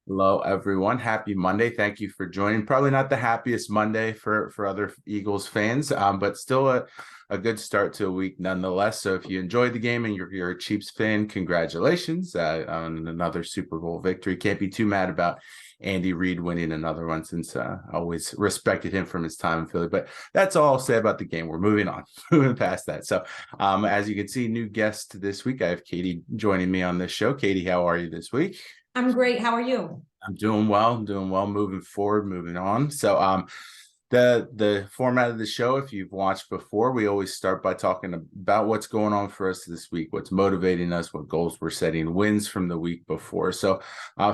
Hello, everyone. Happy Monday. Thank you for joining. Probably not the happiest Monday for other Eagles fans, but still a good start to a week nonetheless. So if you enjoyed the game and you're a Chiefs fan, congratulations on another Super Bowl victory. Can't be too mad about Andy Reid winning another one since I always respected him from his time in Philly. But that's all I'll say about the game. We're moving on, moving past that. So as you can see, new guest this week, I have Katy joining me on this show. Katy, how are you this week? I'm great. How are you? I'm doing well. I'm doing well. Moving forward, moving on. So, the format of the show, if you've watched before, we always start by talking about what's going on for us this week, what's motivating us, what goals we're setting, wins from the week before. So,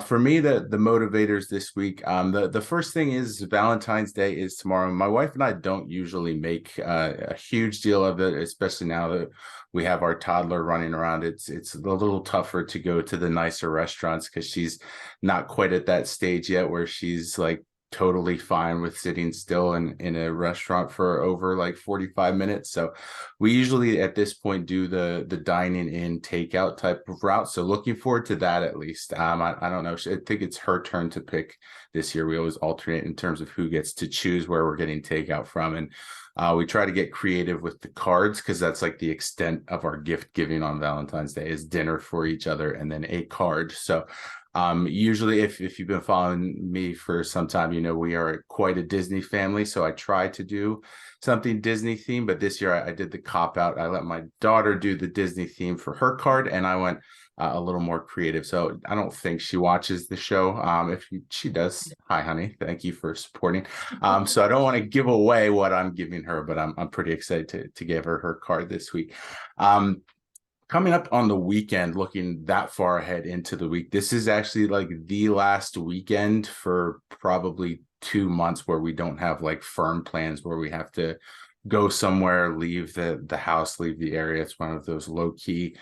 for me, the motivators this week, the first thing is Valentine's Day is tomorrow. My wife and I don't usually make a huge deal of it, especially now that we have our toddler running around. It's a little tougher to go to the nicer restaurants because she's not quite at that stage yet where she's like totally fine with sitting still in a restaurant for over like 45 minutes. So we usually at this point do the dining in takeout type of route. So looking forward to that at least. I don't know. I think it's her turn to pick this year. We always alternate in terms of who gets to choose where we're getting takeout from. And we try to get creative with the cards because that's like the extent of our gift giving on Valentine's Day is dinner for each other and then a card. So usually if you've been following me for some time, you know, we are quite a Disney family. So I try to do something Disney themed, but this year I did the cop out. I let my daughter do the Disney theme for her card and I went a little more creative. So I don't think she watches the show. If she does, hi honey, thank you for supporting. So I don't want to give away what I'm giving her, but I'm pretty excited to give her card this week. Coming up on the weekend, looking that far ahead into the week, this is actually like the last weekend for probably 2 months where we don't have like firm plans where we have to go somewhere, leave the house, leave the area. It's one of those low key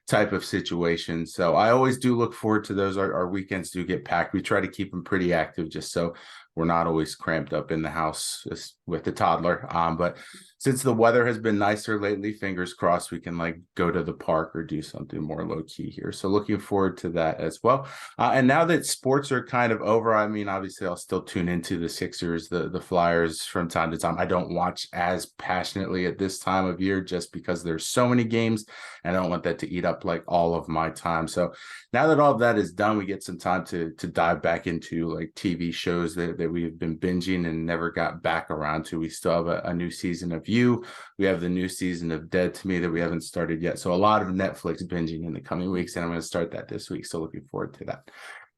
type of situations. So I always do look forward to those. Our weekends do get packed. We try to keep them pretty active just so we're not always cramped up in the house with the toddler. But since the weather has been nicer lately, fingers crossed we can like go to the park or do something more low key here. So looking forward to that as well. And now that sports are kind of over, I mean, obviously I'll still tune into the Sixers, the Flyers from time to time. I don't watch as passionately at this time of year just because there's so many games and I don't want that to eat up like all of my time. So now that all of that is done, we get some time to dive back into like TV shows that we've been binging and never got back around to. We still have a new season of You. We have the new season of Dead to Me that we haven't started yet. So a lot of Netflix binging in the coming weeks, and I'm going to start that this week. So looking forward to that.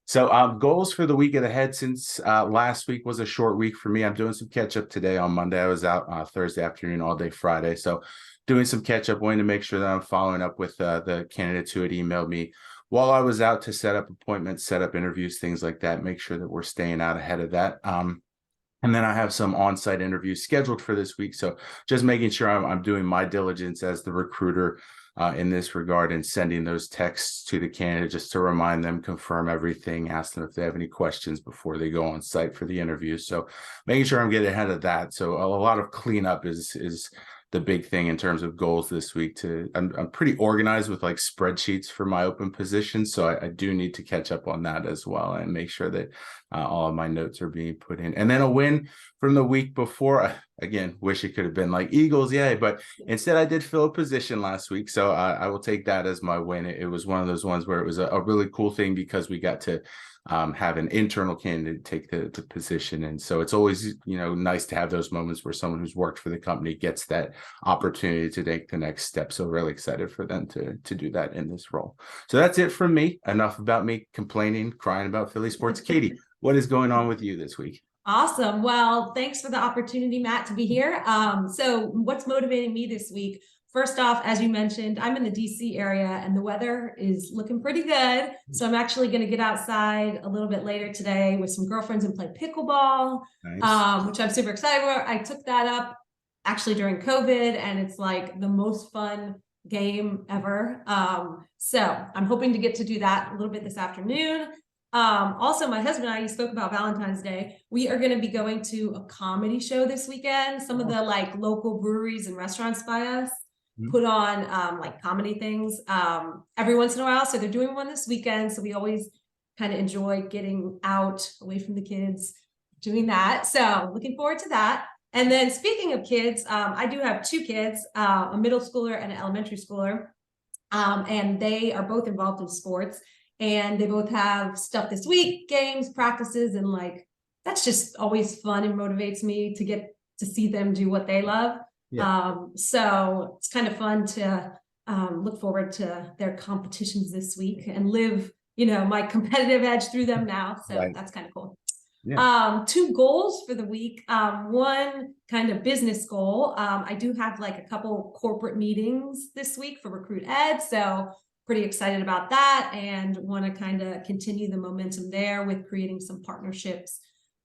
So goals for the week ahead, since last week was a short week for me. I'm doing some catch up today on Monday. I was out Thursday afternoon, all day Friday. So doing some catch up, wanting to make sure that I'm following up with the candidates who had emailed me while I was out to set up appointments, set up interviews, things like that, make sure that we're staying out ahead of that. And then I have some on-site interviews scheduled for this week. So just making sure I'm doing my diligence as the recruiter in this regard and sending those texts to the candidate just to remind them, confirm everything, ask them if they have any questions before they go on site for the interview. So making sure I'm getting ahead of that. So a lot of cleanup is the big thing in terms of goals this week. I'm pretty organized with like spreadsheets for my open positions, so I do need to catch up on that as well and make sure that all of my notes are being put in. And then a win from the week before. Again, wish it could have been like Eagles, yay, but instead I did fill a position last week, so I will take that as my win. It was one of those ones where it was a really cool thing because we got to have an internal candidate take the position. And so it's always, you know, nice to have those moments where someone who's worked for the company gets that opportunity to take the next step. So really excited for them to do that in this role. So that's it from me. Enough about me complaining, crying about Philly sports. Katy, what is going on with you this week? Awesome. Well, thanks for the opportunity, Matt, to be here. So what's motivating me this week? First off, as you mentioned, I'm in the DC area and the weather is looking pretty good. So I'm actually going to get outside a little bit later today with some girlfriends and play pickleball, Nice. which I'm super excited for. I took that up actually during COVID and it's like the most fun game ever. So I'm hoping to get to do that a little bit this afternoon. Also, my husband and I, you spoke about Valentine's Day. We are going to be going to a comedy show this weekend. Some of the like local breweries and restaurants by us put on like comedy things every once in a while. So they're doing one this weekend. So we always kind of enjoy getting out away from the kids, doing that. So looking forward to that. And then speaking of kids, I do have two kids, a middle schooler and an elementary schooler. And they are both involved in sports, and they both have stuff this week, games, practices, and like, that's just always fun and motivates me to get to see them do what they love. Yeah. So it's kind of fun to look forward to their competitions this week and live, my competitive edge through them now. So Right. that's kind of cool. Yeah. Two goals for the week. One kind of business goal. I do have like a couple corporate meetings this week for Recruit Ed. So pretty excited about that, and want to kind of continue the momentum there with creating some partnerships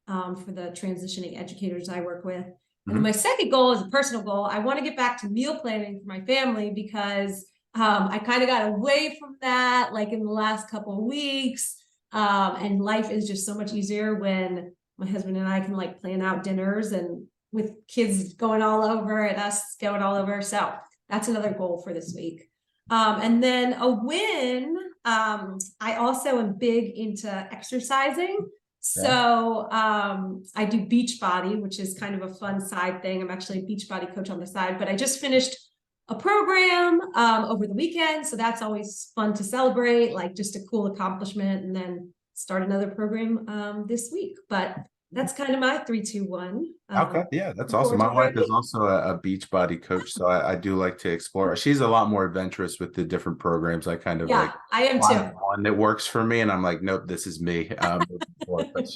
for the transitioning educators I work with. And then my second goal is a personal goal. I want to get back to meal planning for my family, because I kind of got away from that like in the last couple of weeks. And life is just so much easier when my husband and I can like plan out dinners, and with kids going all over and us going all over. So that's another goal for this week. And then a win. I also am big into exercising. So I do Beachbody, which is kind of a fun side thing. I'm actually a Beachbody coach on the side, but I just finished a program over the weekend. So that's always fun to celebrate, like just a cool accomplishment, and then start another program this week. But that's kind of my 3, 2, 1. Okay, yeah, that's awesome. My wife is also a Beachbody coach, so I do like to explore. She's a lot more adventurous with the different programs. I kind of like, I am too. One that works for me, and I'm like, nope, this is me. But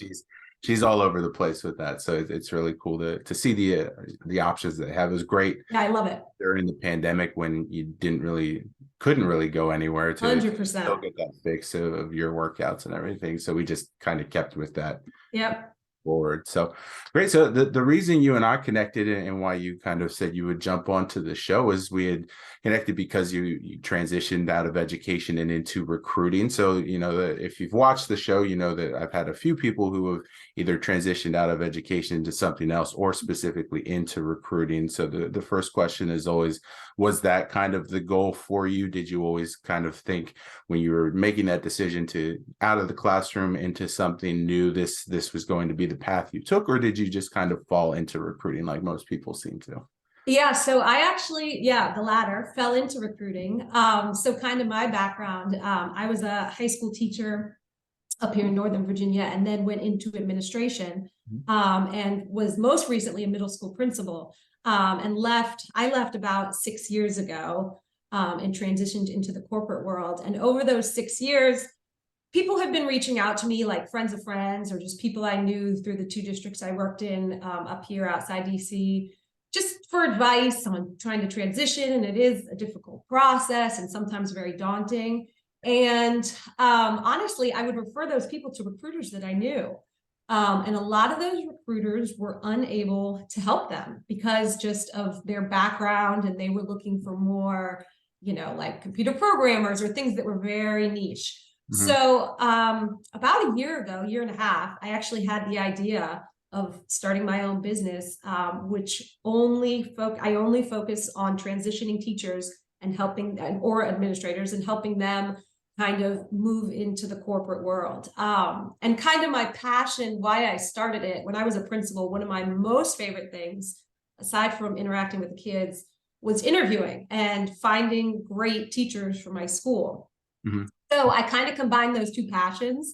she's all over the place with that, so it's really cool to see the options they have. It was great. Yeah, I love it. During the pandemic, when you couldn't really go anywhere to 100%. still get that fix of your workouts and everything, so we just kind of kept with that. Yep. Forward. So great. So the reason you and I connected, and why you kind of said you would jump onto the show, is we had connected because you transitioned out of education and into recruiting. So, if you've watched the show, you know that I've had a few people who have either transitioned out of education into something else, or specifically into recruiting. So the first question is always, was that kind of the goal for you? Did you always kind of think, when you were making that decision to out of the classroom into something new, this was going to be the path you took, or did you just kind of fall into recruiting like most people seem to? Yeah, so I actually, the latter, fell into recruiting. So kind of my background, I was a high school teacher up here in Northern Virginia, and then went into administration, and was most recently a middle school principal, and I left about 6 years ago, and transitioned into the corporate world. And over those 6 years, people have been reaching out to me, like friends of friends, or just people I knew through the 2 districts I worked in up here outside DC, just for advice on trying to transition. And it is a difficult process and sometimes very daunting. And honestly, I would refer those people to recruiters that I knew. And a lot of those recruiters were unable to help them because just of their background, and they were looking for more, like computer programmers or things that were very niche. So about a year and a half, I actually had the idea of starting my own business, which I only focus on transitioning teachers and helping, or administrators, and helping them kind of move into the corporate world. And kind of my passion, why I started it, when I was a principal, one of my most favorite things, aside from interacting with the kids, was interviewing and finding great teachers for my school. So I kind of combined those 2 passions,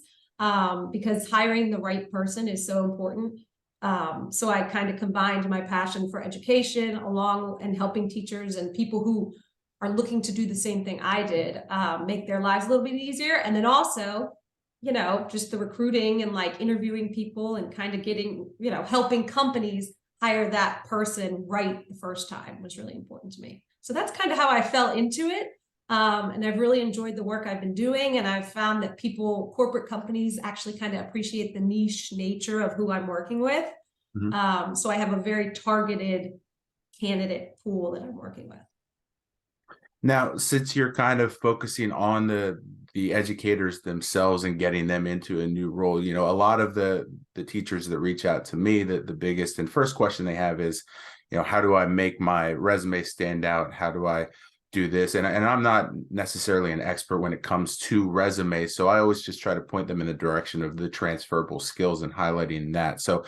because hiring the right person is so important. So I kind of combined my passion for education and helping teachers and people who are looking to do the same thing I did, make their lives a little bit easier. And then also, just the recruiting and like interviewing people and kind of getting, helping companies hire that person right the first time was really important to me. So that's kind of how I fell into it. And I've really enjoyed the work I've been doing. And I've found that corporate companies actually kind of appreciate the niche nature of who I'm working with. So I have a very targeted candidate pool that I'm working with. Now, since you're kind of focusing on the educators themselves and getting them into a new role, a lot of the teachers that reach out to me, the biggest and first question they have is, how do I make my resume stand out? How do I do this. And I'm not necessarily an expert when it comes to resumes. So I always just try to point them in the direction of the transferable skills and highlighting that. So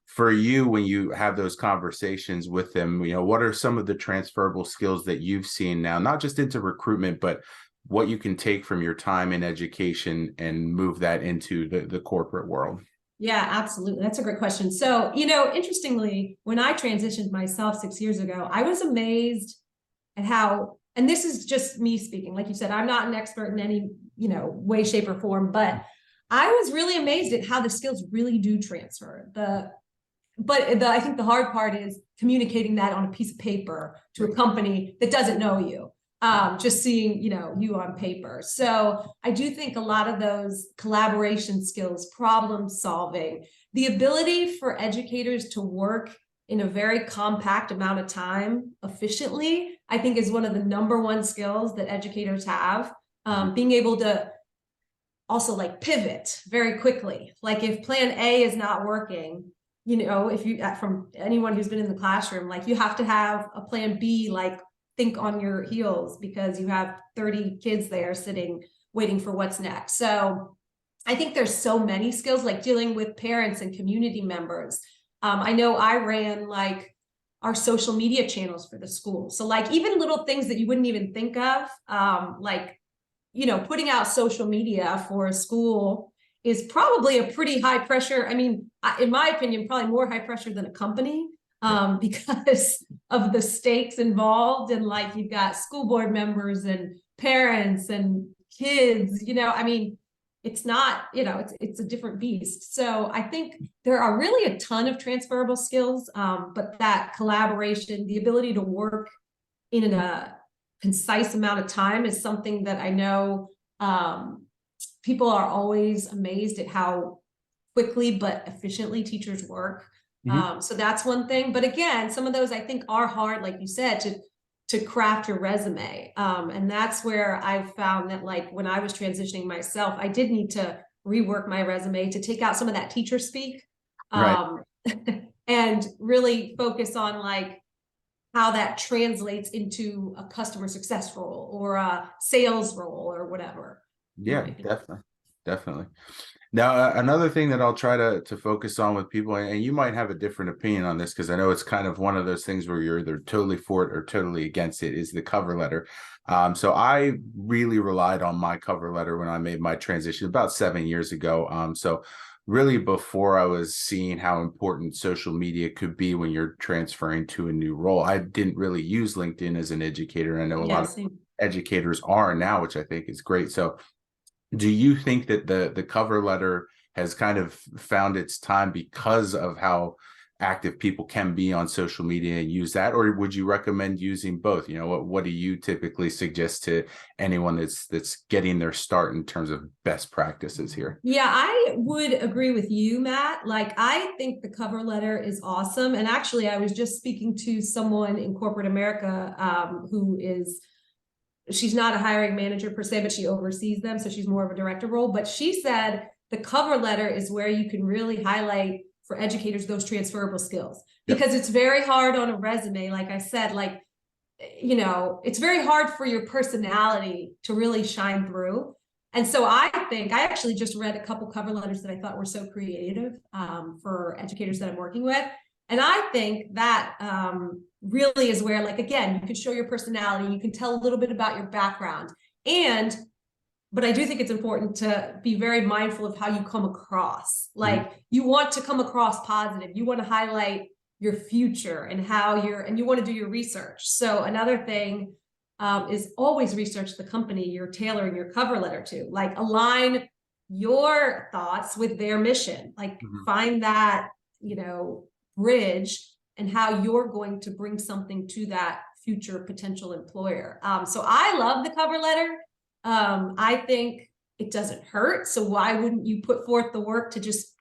for you, when you have those conversations with them, what are some of the transferable skills that you've seen now, not just into recruitment, but what you can take from your time in education and move that into the corporate world? Yeah, absolutely. That's a great question. So, interestingly, when I transitioned myself 6 years ago, I was amazed at how, and this is just me speaking, like you said, I'm not an expert in any, way, shape, or form, but I was really amazed at how the skills really do transfer. I think the hard part is communicating that on a piece of paper to a company that doesn't know you. Just seeing, you on paper. So I do think a lot of those collaboration skills, problem solving, the ability for educators to work in a very compact amount of time efficiently, I think is one of the number one skills that educators have. Being able to also like pivot very quickly. Like if plan A is not working, if you, from anyone who's been in the classroom, like you have to have a plan B, like think on your heels because you have 30 kids there sitting, waiting for what's next. So I think there's so many skills like dealing with parents and community members. I know I ran like our social media channels for the school. So like even little things that you wouldn't even think of, putting out social media for a school is probably a pretty high pressure. I mean, in my opinion, probably more high pressure than a company because of the stakes involved. And like, you've got school board members and parents and kids, I mean, it's not, it's a different beast. So I think there are really a ton of transferable skills, but that collaboration, the ability to work in a concise amount of time is something that I know people are always amazed at how quickly but efficiently teachers work. So that's one thing. But again, some of those I think are hard, like you said, to craft your resume. And that's where I've found that like when I was transitioning myself, I did need to rework my resume to take out some of that teacher speak and really focus on like how that translates into a customer success role or a sales role or whatever. Yeah, definitely. Now, another thing that I'll try to focus on with people, and you might have a different opinion on this because I know it's kind of one of those things where you're either totally for it or totally against it, is the cover letter. So I really relied on my cover letter when I made my transition about 7 years ago. So really before I was seeing how important social media could be when you're transferring to a new role. I didn't really use LinkedIn as an educator. I know a lot of educators are now, which I think is great. So do you think that the cover letter has kind of found its time because of how active people can be on social media and use that, or would you recommend using both? What do you typically suggest to anyone that's getting their start in terms of best practices here? Yeah, I would agree with you, Matt. Like, I think the cover letter is awesome. And actually, I was just speaking to someone in corporate America she's not a hiring manager per se, but she oversees them. So she's more of a director role. But she said the cover letter is where you can really highlight for educators those transferable skills, because it's very hard on a resume. Like I said, like, it's very hard for your personality to really shine through. And so I think I actually just read a couple cover letters that I thought were so creative for educators that I'm working with. And I think that really is where, like, again, you can show your personality, you can tell a little bit about your background. But I do think it's important to be very mindful of how you come across. Like, you want to come across positive. You want to highlight your future and and you want to do your research. So another thing is always research the company you're tailoring your cover letter to. Like, align your thoughts with their mission. Like, find that, bridge and how you're going to bring something to that future potential employer. So I love the cover letter. I think it doesn't hurt. So why wouldn't you put forth the work to just,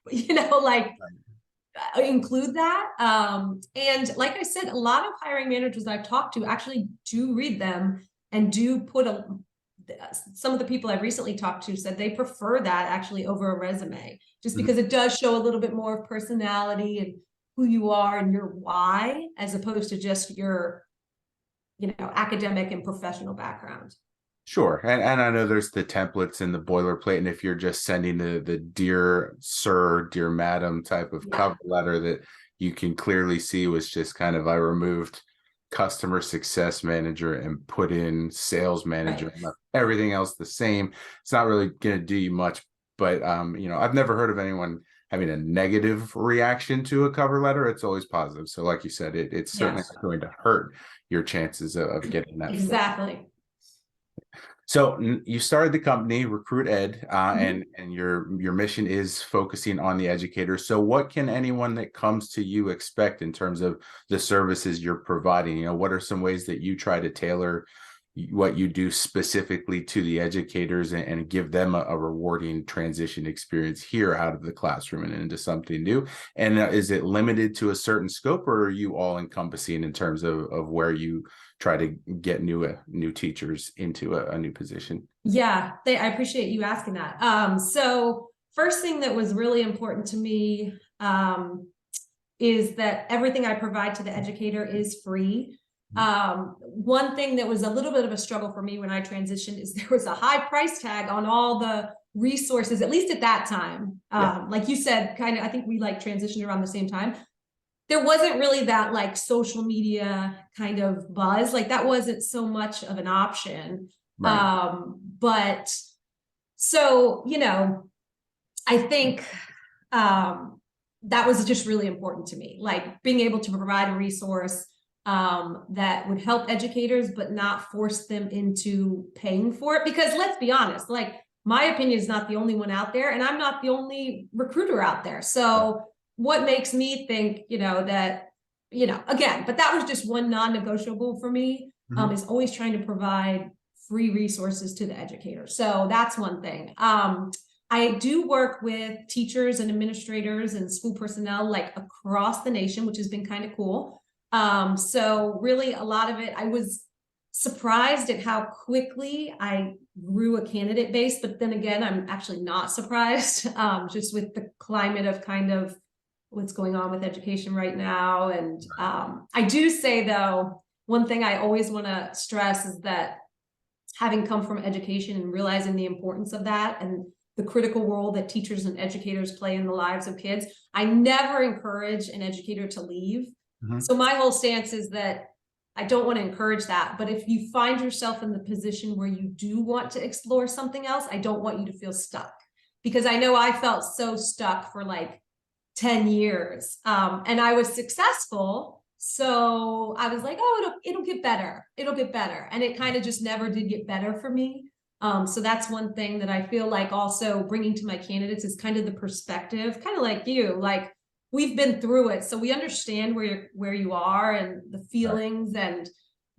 include that? And like I said, a lot of hiring managers I've talked to actually do read them and do put some of the people I've recently talked to said they prefer that actually over a resume, just because it does show a little bit more of personality and who you are and your why, as opposed to just your academic and professional background. Sure. And I know there's the templates and the boilerplate. And if you're just sending the dear sir, dear madam type of cover letter that you can clearly see was just kind of, I removed customer success manager and put in sales manager, and left everything else the same. It's not really going to do you much. But I've never heard of anyone having a negative reaction to a cover letter. It's always positive. So like you said, it's certainly not going to hurt your chances of getting that. Exactly. So you started the company, Recruit Ed, and your mission is focusing on the educator. So what can anyone that comes to you expect in terms of the services you're providing? What are some ways that you try to tailor what you do specifically to the educators and give them a rewarding transition experience here out of the classroom and into something new? And is it limited to a certain scope, or are you all encompassing in terms of where you try to get new teachers into a new position? Yeah, I appreciate you asking that. So first thing that was really important to me is that everything I provide to the educator is free. One thing that was a little bit of a struggle for me when I transitioned is there was a high price tag on all the resources, at least at that time. Like you said, I think we transitioned around the same time. There wasn't really that social media kind of buzz. That wasn't so much of an option. Right. But so, I think that was just really important to me, being able to provide a resource that would help educators, but not force them into paying for it. Because let's be honest, my opinion is not the only one out there, and I'm not the only recruiter out there. So what makes me think, that, again, but that was just one non-negotiable for me, is always trying to provide free resources to the educator. So that's one thing. I do work with teachers and administrators and school personnel across the nation, which has been kind of cool. So really a lot of it, I was surprised at how quickly I grew a candidate base, but then again, I'm actually not surprised, just with the climate of kind of what's going on with education right now. And I do say, though, one thing I always want to stress is that having come from education and realizing the importance of that and the critical role that teachers and educators play in the lives of kids, I never encourage an educator to leave. So my whole stance is that I don't want to encourage that. But if you find yourself in the position where you do want to explore something else, I don't want you to feel stuck, because I know I felt so stuck for 10 years. And I was successful. So I was like, oh, it'll get better. It'll get better. And it kind of just never did get better for me. So that's one thing that I feel also bringing to my candidates is kind of the perspective, kind of like you, we've been through it. So we understand where you are and the feelings and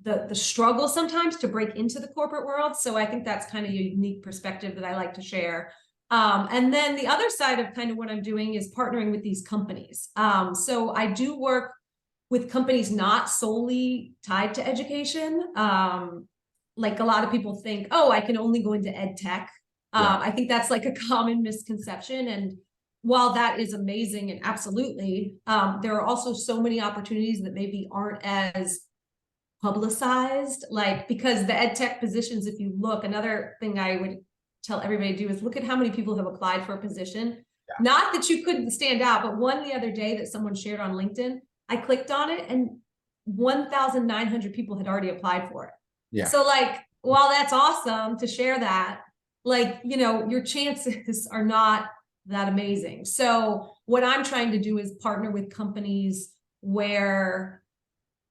the struggle sometimes to break into the corporate world. So I think that's kind of a unique perspective that I like to share. And then the other side of kind of what I'm doing is partnering with these companies. So I do work with companies not solely tied to education. A lot of people think, oh, I can only go into ed tech. I think that's a common misconception. And while that is amazing and absolutely, there are also so many opportunities that maybe aren't as publicized, because the ed tech positions, if you look, another thing I would tell everybody to do is look at how many people have applied for a position. Not that you couldn't stand out, but one the other day that someone shared on LinkedIn, I clicked on it and 1,900 people had already applied for it. So while that's awesome to share that, your chances are not that amazing. So what I'm trying to do is partner with companies where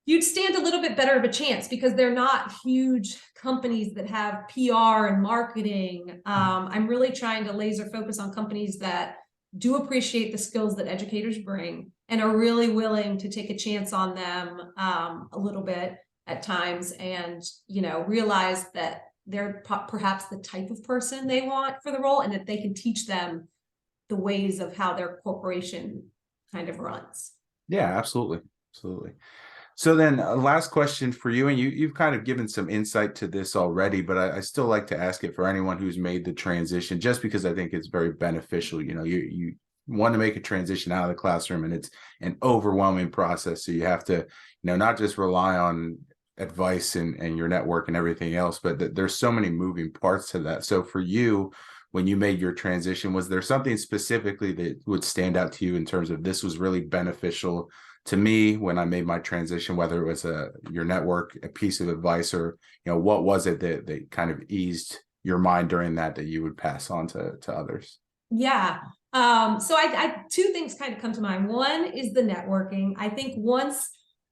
you'd stand a little bit better of a chance, because they're not huge companies that have PR and marketing. I'm really trying to laser focus on companies that do appreciate the skills that educators bring and are really willing to take a chance on them a little bit at times, and realize that they're perhaps the type of person they want for the role, and that they can teach them the ways of how their corporation kind of runs. Yeah, absolutely. So then last question for you, and you've kind of given some insight to this already, but I still like to ask it for anyone who's made the transition, just because I think it's very beneficial. You want to make a transition out of the classroom, and it's an overwhelming process. So you have to, not just rely on advice and your network and everything else, but there's so many moving parts to that. So for you, when you made your transition, was there something specifically that would stand out to you in terms of this was really beneficial to me when I made my transition, whether it was your network, a piece of advice, or, what was it that kind of eased your mind during that you would pass on to others? Yeah. So I two things kind of come to mind. One is the networking. I think once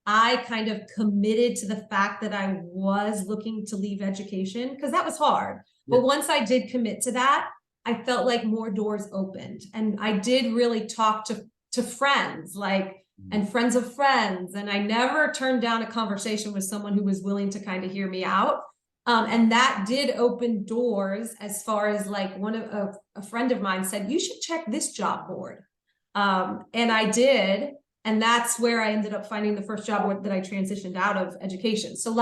I kind of committed to the fact that I was looking to leave education, because that was hard. But once I did commit to that, I felt like more doors opened. And I did really talk to friends, and friends of friends. And I never turned down a conversation with someone who was willing to kind of hear me out. And that did open doors as far as a friend of mine said, you should check this job board. And I did. And that's where I ended up finding the first job that I transitioned out of education. So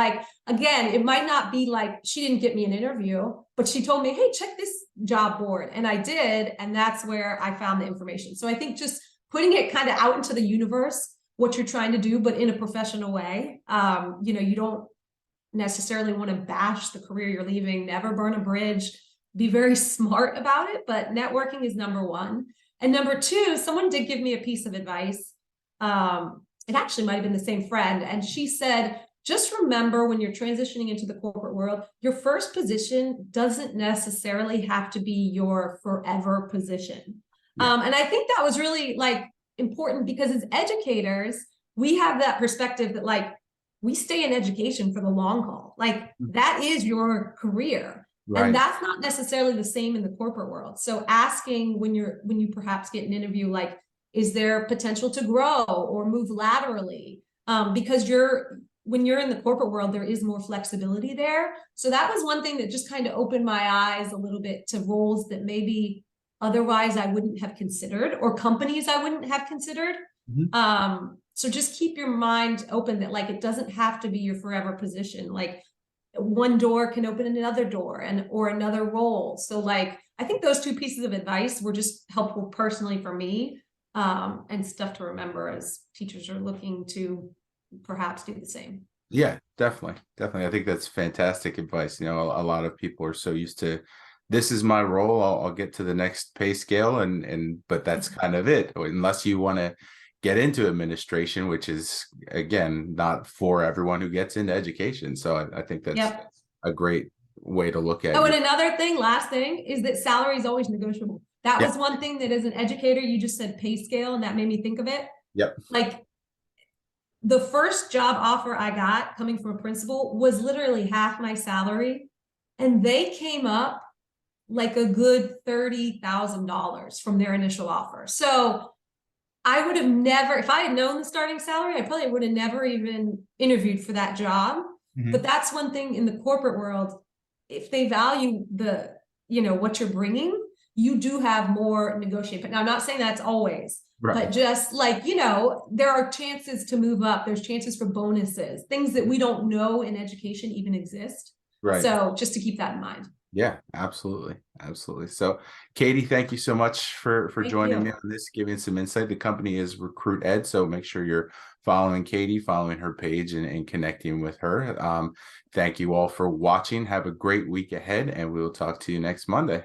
again, it might not be she didn't get me an interview, but she told me, hey, check this job board. And I did. And that's where I found the information. So I think just putting it kind of out into the universe, what you're trying to do, but in a professional way. You don't necessarily want to bash the career you're leaving, never burn a bridge, be very smart about it. But networking is number one. And number two, someone did give me a piece of advice. It actually might have been the same friend. And she said, just remember when you're transitioning into the corporate world, your first position doesn't necessarily have to be your forever position. And I think that was really important because as educators, we have that perspective that we stay in education for the long haul. That is your career. Right. And that's not necessarily the same in the corporate world. So asking when you perhaps get an interview, is there potential to grow or move laterally? Because when you're in the corporate world, there is more flexibility there. So that was one thing that just kind of opened my eyes a little bit to roles that maybe otherwise I wouldn't have considered, or companies I wouldn't have considered. So just keep your mind open that it doesn't have to be your forever position. One door can open another door or another role. So I think those two pieces of advice were just helpful personally for me. And stuff to remember as teachers are looking to perhaps do the same. Yeah, definitely. I think that's fantastic advice. A lot of people are so used to, this is my role. I'll get to the next pay scale, but that's kind of it. Unless you want to get into administration, which is again not for everyone who gets into education. So I think that's a great way to look at it. Oh, and another thing, last thing, is that salary is always negotiable. That was one thing that as an educator, you just said pay scale, and that made me think of it. Yep. The first job offer I got coming from a principal was literally half my salary. And they came up a good $30,000 from their initial offer. So I would have never, if I had known the starting salary, I probably would have never even interviewed for that job. But that's one thing in the corporate world. If they value what you're bringing, you do have more negotiation. Now, I'm not saying that's always, but just there are chances to move up. There's chances for bonuses, things that we don't know in education even exist. Right. So just to keep that in mind. Yeah, absolutely. So Katy, thank you so much for joining me on this, giving some insight. The company is Recruit Ed, so make sure you're following Katy, following her page and connecting with her. Thank you all for watching. Have a great week ahead, and we will talk to you next Monday.